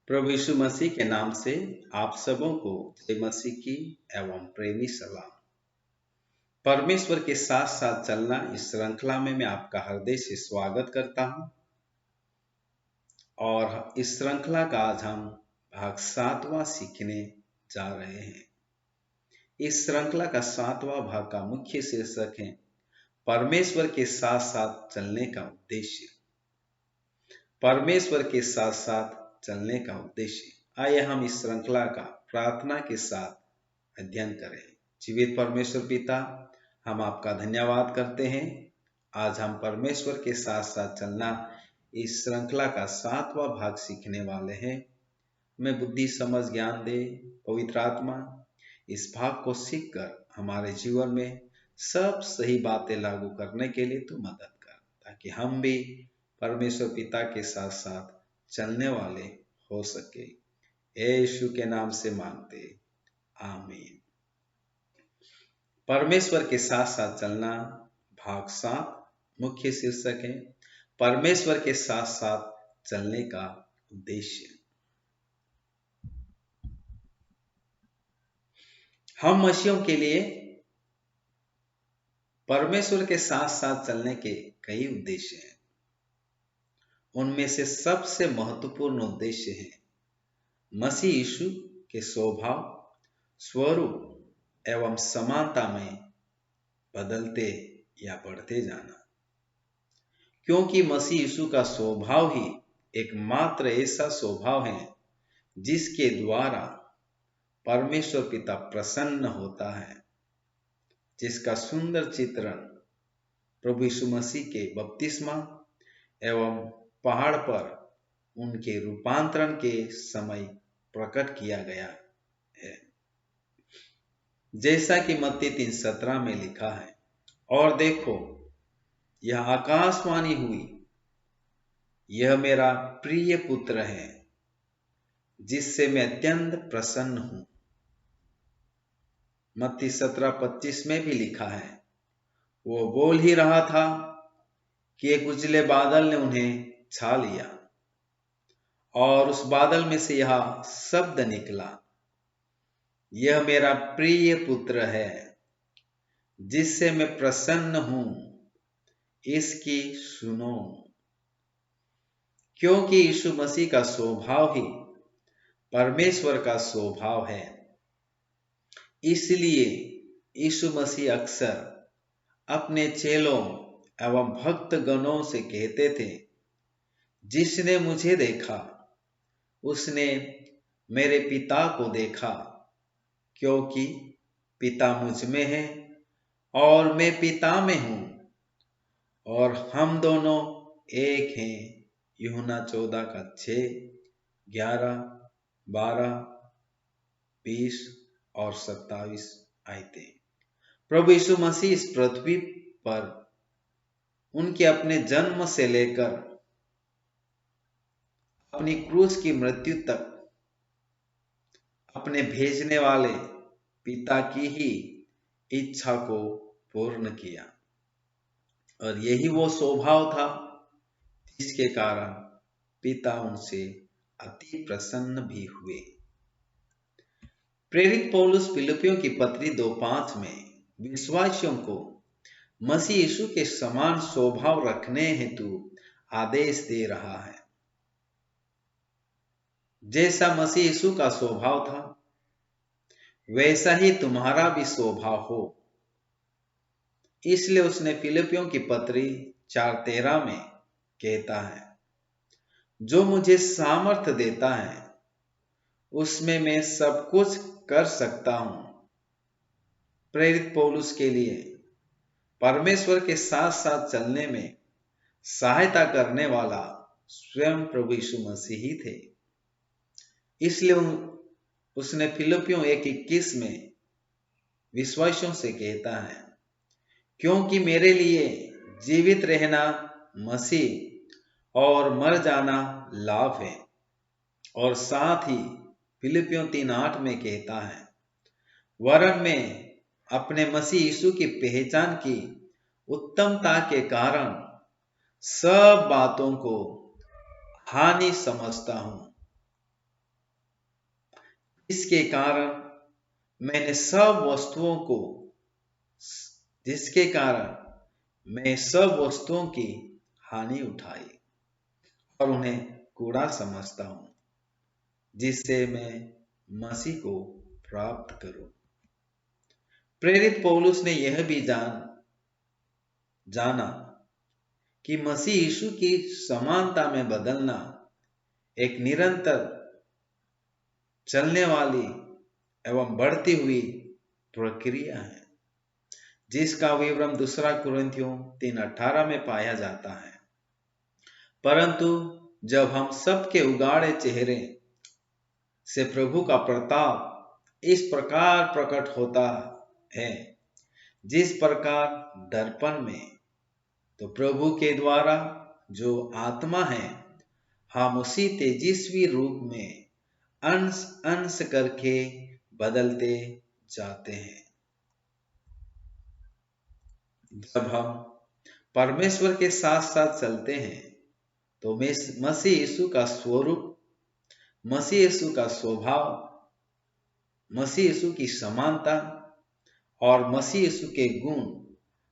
प्रभु यीशु मसीह के नाम से आप सबों को जय मसीह की एवं प्रेमी सलाम। परमेश्वर के साथ साथ चलना इस श्रृंखला में मैं आपका हृदय से स्वागत करता हूं और इस श्रृंखला का आज हम भाग 7वां सीखने जा रहे हैं। इस श्रृंखला का 7वां भाग का मुख्य शीर्षक है परमेश्वर के साथ साथ चलने का उद्देश्य। परमेश्वर के साथ साथ चलने का उद्देश्य। आइए हम इस श्रृंखला का प्रार्थना के साथ अध्ययन करें। जीवित परमेश्वर पिता, हम आपका धन्यवाद करते हैं। आज हम परमेश्वर के साथ साथ चलना इस श्रृंखला का 7वां भाग सीखने वाले हैं। हमें बुद्धि समझ ज्ञान दे पवित्र आत्मा। इस भाग को सीखकर हमारे जीवन में सब सही बातें लागू करने के लिए तू मदद कर, ताकि हम भी परमेश्वर पिता के साथ साथ चलने वाले हो सके। यीशु के नाम से मांगते, आमीन। परमेश्वर के साथ साथ चलना भाग 7 मुख्य शीर्षक है परमेश्वर के साथ साथ चलने का उद्देश्य। हम मसीहों के लिए परमेश्वर के साथ साथ चलने के कई उद्देश्य हैं। उनमें से सबसे महत्वपूर्ण उद्देश्य है मसीह यीशु के स्वभाव, स्वरूप एवं समानता में बदलते या बढ़ते जाना। क्योंकि मसीह यीशु का स्वभाव ही एकमात्र ऐसा स्वभाव है जिसके द्वारा परमेश्वर पिता प्रसन्न होता है, जिसका सुंदर चित्रण प्रभु यीशु मसीह के बपतिस्मा एवं पहाड़ पर उनके रूपांतरण के समय प्रकट किया गया है। जैसा कि मत्ती 3:17 में लिखा है, और देखो यह आकाशवाणी हुई, यह मेरा प्रिय पुत्र है जिससे मैं अत्यंत प्रसन्न हूं। मत्ती 17:25 में भी लिखा है, वो बोल ही रहा था कि एक उजले बादल ने उन्हें छा लिया और उस बादल में से यह शब्द निकला, यह मेरा प्रिय पुत्र है जिससे मैं प्रसन्न हूं, इसकी सुनो। क्योंकि यीशु मसीह का स्वभाव ही परमेश्वर का स्वभाव है, इसलिए यीशु मसीह अक्सर अपने चेलों एवं भक्त गणों से कहते थे, जिसने मुझे देखा उसने मेरे पिता को देखा, क्योंकि पिता मुझ में है और मैं पिता में हूं और हम दोनों एक हैं। यूहन्ना 14:6, 11, 12, 20 और 27 आयतें। प्रभु यीशु मसीह इस पृथ्वी पर उनके अपने जन्म से लेकर अपनी क्रूस की मृत्यु तक अपने भेजने वाले पिता की ही इच्छा को पूर्ण किया, और यही वो स्वभाव था जिसके कारण पिता उनसे अति प्रसन्न भी हुए। प्रेरित पौलुस फिलिपियों की पत्री 2:5 में विश्वासियों को मसीह यीशु के समान स्वभाव रखने हेतु आदेश दे रहा है। जैसा मसीह यीशु का स्वभाव था वैसा ही तुम्हारा भी स्वभाव हो। इसलिए उसने फिलिपियों की पत्री 4:13 में कहता है, जो मुझे सामर्थ्य देता है उसमें मैं सब कुछ कर सकता हूं। प्रेरित पौलुस के लिए परमेश्वर के साथ साथ चलने में सहायता करने वाला स्वयं प्रभु यीशु मसीह ही थे। इसलिए उसने फिलिपियों 1:21 में विश्वासियों से कहता है, क्योंकि मेरे लिए जीवित रहना मसीह और मर जाना लाभ है। और साथ ही फिलिपियों 3:8 में कहता है, वरन मैं अपने मसीह यीशु की पहचान की उत्तमता के कारण सब बातों को हानि समझता हूं। इसके कारण मैंने सब वस्तुओं को जिसके कारण मैं सब वस्तुओं की हानि उठाई और उन्हें कूड़ा समझता हूं, जिससे मैं मसीह को प्राप्त करूं। प्रेरित पौलुस ने यह भी जाना कि मसीह यीशु की समानता में बदलना एक निरंतर चलने वाली एवं बढ़ती हुई प्रक्रिया है, जिसका विवरण 2 कुरिन्थियों 3:18 में पाया जाता है। परंतु जब हम सबके उगाड़े चेहरे से प्रभु का प्रताप इस प्रकार प्रकट होता है, जिस प्रकार दर्पण में, तो प्रभु के द्वारा जो आत्मा है, हम उसी तेजस्वी रूप में अंश अंश करके बदलते जाते हैं। जब हम परमेश्वर के साथ साथ चलते हैं तो मसीह यीशु का स्वरूप, मसीह यीशु का स्वभाव, मसीह यीशु की समानता और मसीह यीशु के गुण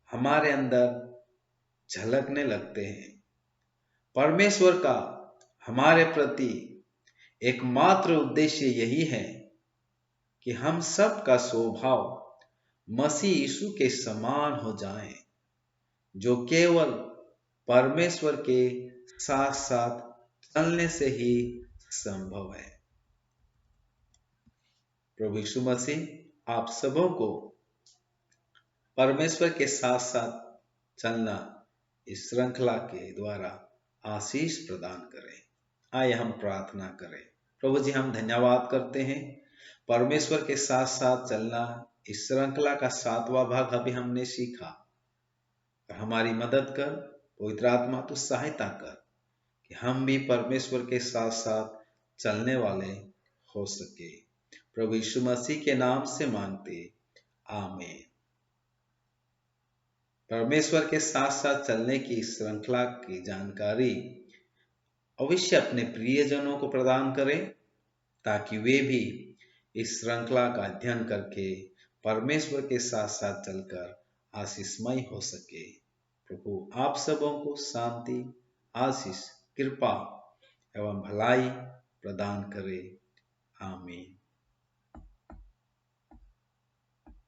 हमारे अंदर झलकने लगते हैं। परमेश्वर का हमारे प्रति एकमात्र उद्देश्य यही है कि हम सब का स्वभाव मसीह यीशु के समान हो जाए, जो केवल परमेश्वर के साथ साथ चलने से ही संभव है। प्रभु यीशु मसीह आप सबों को परमेश्वर के साथ साथ चलना इस श्रृंखला के द्वारा आशीष प्रदान करें। आइए हम प्रार्थना करें। प्रभु जी, हम धन्यवाद करते हैं, परमेश्वर के साथ साथ चलना इस श्रृंखला का 7वां भाग अभी हमने सीखा। और हमारी मदद कर पवित्र आत्मा, तो सहायता कर कि हम भी परमेश्वर के साथ साथ चलने वाले हो सके। प्रभु यीशु मसीह के नाम से मांगते, आमीन। परमेश्वर के साथ साथ चलने की श्रृंखला की जानकारी अवश्य अपने प्रियजनों को प्रदान करें, ताकि वे भी इस श्रृंखला का अध्ययन करके परमेश्वर के साथ साथ चलकर आशीषमय हो सके। प्रभु आप सबों को शांति, आशीष, कृपा एवं भलाई प्रदान करे। आमीन।